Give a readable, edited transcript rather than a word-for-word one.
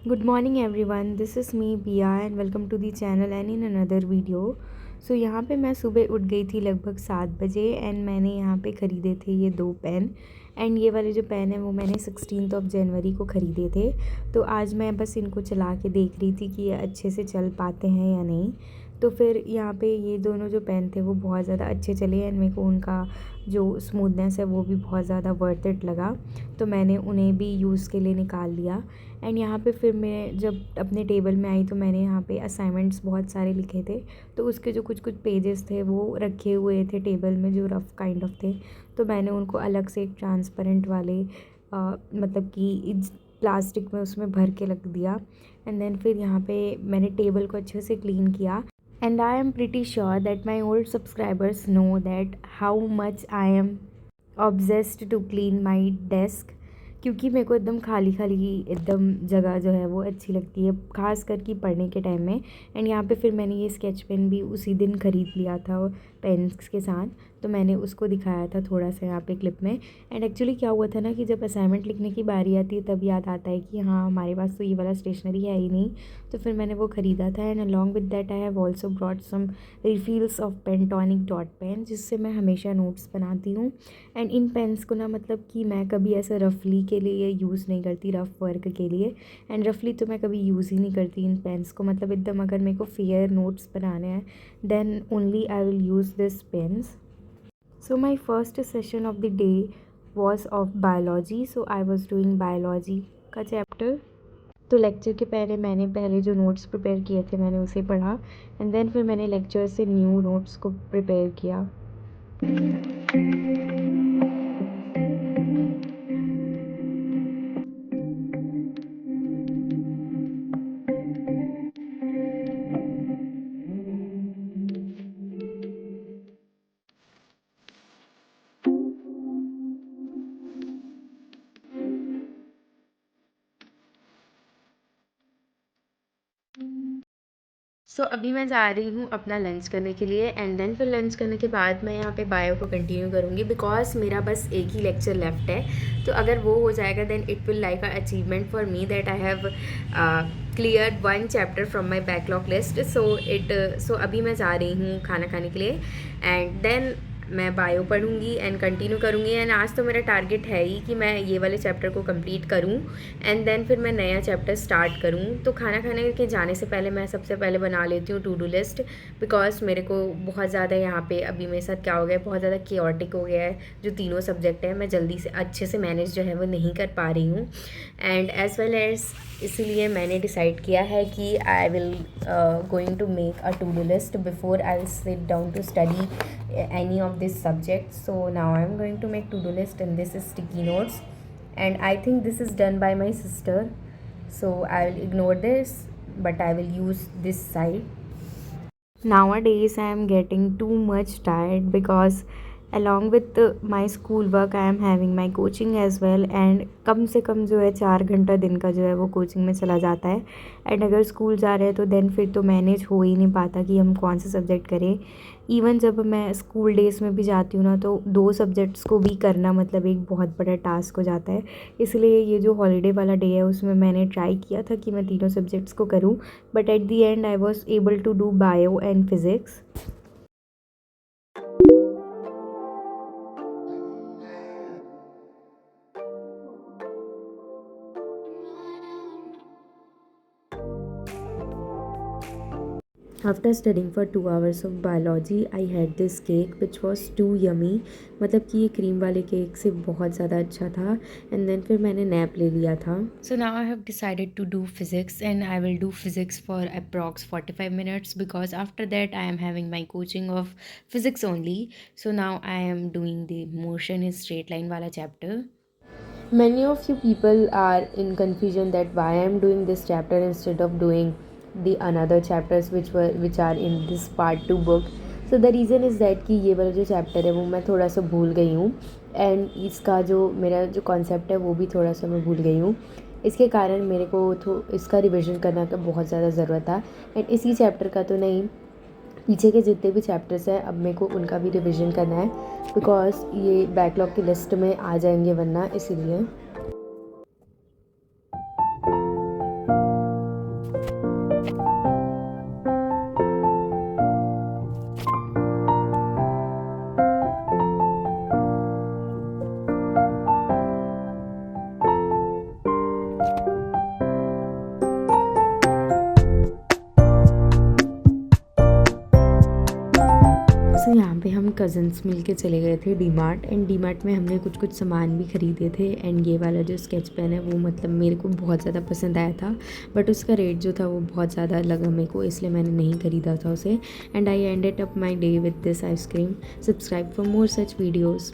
Good morning everyone, this is me Pia and welcome to the channel and in another video. यहाँ पे मैं सुबह उठ गई थी लगभग 7 बजे एंड मैंने यहाँ पे ख़रीदे थे ये 2 पेन। एंड ये वाले जो पेन है वो मैंने 16 जनवरी को ख़रीदे थे। तो आज मैं बस इनको चला के देख रही थी कि ये अच्छे से चल पाते हैं या नहीं। तो फिर यहाँ पे ये दोनों जो पेन थे वो बहुत ज़्यादा अच्छे चले एंड मेरे को उनका जो स्मूथनेस है वो भी बहुत ज़्यादा वर्थ इट लगा। तो मैंने उन्हें भी यूज़ के लिए निकाल लिया। एंड यहाँ पे फिर मैं जब अपने टेबल में आई तो मैंने यहाँ पे असाइनमेंट्स बहुत सारे लिखे थे। तो उसके जो कुछ कुछ पेजेस थे वो रखे हुए थे टेबल में, जो रफ़ काइंड ऑफ थे। तो मैंने उनको अलग से एक ट्रांसपेरेंट वाले मतलब कि प्लास्टिक में उसमें भर के रख दिया। एंड देन फिर यहाँ पे मैंने टेबल को अच्छे से क्लीन किया। And I am pretty sure that my old subscribers know that how much I am obsessed to clean my desk, क्योंकि मेरे को एकदम खाली खाली एकदम जगह जो है वो अच्छी लगती है, ख़ास कर कि पढ़ने के टाइम में। एंड यहाँ पे फिर मैंने ये स्केच पेन भी उसी दिन ख़रीद लिया था पेन्स के साथ। तो मैंने उसको दिखाया था थोड़ा सा यहाँ पे क्लिप में। एंड एक्चुअली क्या हुआ था ना कि जब असाइनमेंट लिखने की बारी आती है तब याद आता है कि हाँ हमारे पास तो ये वाला स्टेशनरी है ही नहीं। तो फिर मैंने वो ख़रीदा था। And along with that I have also brought some refills of Pentonic dot pen, जिससे मैं हमेशा नोट्स बनाती हूँ। एंड इन पेन्स को ना मतलब कि मैं कभी ऐसा रफली के लिए यूज़ नहीं करती, रफ़ वर्क के लिए। एंड रफली तो मैं कभी यूज़ ही नहीं करती इन पेन्स को, मतलब एकदम अगर मेरे को फेयर नोट्स बनाने हैं then only I will use this pens. So my first session of the day was of biology. So I was doing biology का चैप्टर। तो लेक्चर के पहले मैंने जो नोट्स प्रिपेयर किए थे मैंने उसे पढ़ा। एंड देन फिर मैंने लेक्चर से न्यू नोट्स को प्रिपेयर किया। अभी मैं जा रही हूँ अपना लंच करने के लिए। एंड देन फिर लंच करने के बाद मैं यहाँ पे बायो को कंटिन्यू करूँगी, बिकॉज मेरा बस एक ही लेक्चर लेफ्ट है। तो अगर वो हो जाएगा then it will like a achievement for me that I have clear 1 chapter from my backlog list. So अभी मैं जा रही हूँ खाना खाने के लिए एंड देन मैं बायो पढ़ूँगी एंड कंटिन्यू करूँगी। एंड आज तो मेरा टारगेट है ही कि मैं ये वाले चैप्टर को कंप्लीट करूँ एंड देन फिर मैं नया चैप्टर स्टार्ट करूँ। तो खाना खाने के जाने से पहले मैं सबसे पहले बना लेती हूँ टू डू लिस्ट, बिकॉज मेरे को बहुत ज़्यादा यहाँ पे अभी मेरे साथ क्या हो गया है, बहुत ज़्यादा केओटिक हो गया है। जो तीनों सब्जेक्ट है मैं जल्दी से अच्छे से मैनेज जो है वो नहीं कर पा रही हूँ। एंड एज़ वेल एज़ इसीलिए मैंने डिसाइड किया है कि I will going to make a to do list before I will sit down to study any of this subject. So now I'm going to make to-do list and this is sticky notes, and I think this is done by my sister, so I will ignore this but I will use this side. Nowadays I am getting too much tired because along with my school work I am having my coaching as well, and कम से कम जो है 4 घंटा दिन का जो है वो coaching में चला जाता है। एंड अगर स्कूल जा रहे हैं तो देन फिर तो मैनेज हो ही नहीं पाता कि हम कौन सा सब्जेक्ट करें। इवन जब मैं स्कूल डेज़ में भी जाती हूँ ना तो 2 सब्जेक्ट्स को भी करना मतलब एक बहुत बड़ा टास्क हो जाता है। इसलिए ये जो हॉलीडे वाला डे है उसमें मैंने ट्राई किया था कि मैं तीनों सब्जेक्ट्स को करूँ, but at the end I was able to do bio and physics. After studying for 2 hours of biology, I had this cake which was too yummy. मतलब कि ये क्रीम वाले केक से बहुत ज़्यादा अच्छा था। एंड देन फिर मैंने नैप ले लिया था। So now I have decided to do physics and I will do physics for approx 45 minutes because after that I am having my coaching of physics only. So now I am doing the motion in straight line वाला chapter. Many of you people are in confusion that why I am doing this chapter instead of doing the another chapters which are in this part 2 book. So the reason is that कि ये वाला जो chapter है वो मैं थोड़ा सा भूल गई हूँ एंड इसका जो मेरा जो कॉन्सेप्ट है वो भी थोड़ा सा मैं भूल गई हूँ। इसके कारण मेरे को इसका रिविज़न करने का बहुत ज़्यादा ज़रूरत था। एंड इसी चैप्टर का तो नहीं, पीछे के जितने भी चैप्टर्स हैं अब मेरे को उनका भी रिविज़न करना है, बिकॉज ये बैकलॉग की लिस्ट में आ जाएंगे वरना, इसीलिए। सो यहाँ पे हम कज़न्स मिलके चले गए थे D mart, and D mart में हमने कुछ कुछ सामान भी ख़रीदे थे। एंड ये वाला जो स्केच पेन है वो मतलब मेरे को बहुत ज़्यादा पसंद आया था, बट उसका रेट जो था वो बहुत ज़्यादा लगा मेरे को, इसलिए मैंने नहीं ख़रीदा था उसे। And I ended up my day with this ice cream. Subscribe for more such videos.